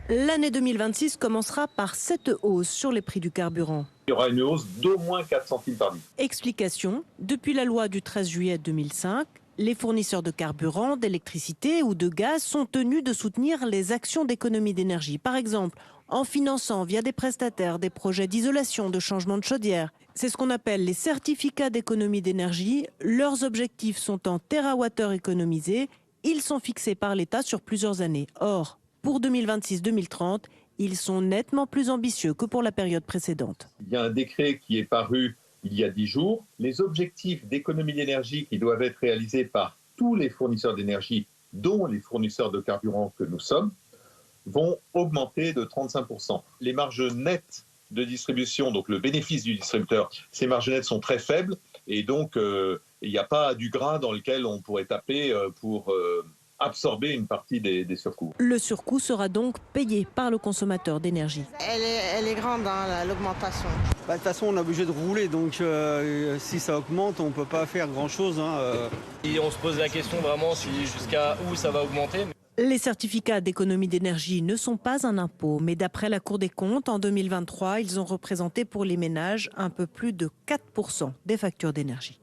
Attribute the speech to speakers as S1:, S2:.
S1: L'année 2026 commencera par cette hausse sur les prix du carburant.
S2: Il y aura une hausse d'au moins 4 centimes par litre.
S1: Explication, depuis la loi du 13 juillet 2005, les fournisseurs de carburant, d'électricité ou de gaz sont tenus de soutenir les actions d'économie d'énergie. Par exemple, en finançant via des prestataires des projets d'isolation, de changement de chaudière. C'est ce qu'on appelle les certificats d'économie d'énergie. Leurs objectifs sont en térawattheures économisés. Ils sont fixés par l'État sur plusieurs années. Or, pour 2026-2030, ils sont nettement plus ambitieux que pour la période précédente.
S2: Il y a un décret qui est paru il y a 10 jours. Les objectifs d'économie d'énergie qui doivent être réalisés par tous les fournisseurs d'énergie, dont les fournisseurs de carburant que nous sommes, vont augmenter de 35%. Les marges nettes de distribution, donc le bénéfice du distributeur, ces marges nettes sont très faibles et donc il n'y a pas du gras dans lequel on pourrait taper pour absorber une partie des surcoûts.
S1: Le surcoût sera donc payé par le consommateur d'énergie.
S3: Elle est grande, hein, l'augmentation.
S4: De toute façon, on est obligé de rouler, donc si ça augmente, on ne peut pas faire grand-chose.
S5: Et on se pose la question vraiment jusqu'à où ça va augmenter.
S1: Les certificats d'économie d'énergie ne sont pas un impôt, mais d'après la Cour des comptes, en 2023, ils ont représenté pour les ménages un peu plus de 4% des factures d'énergie.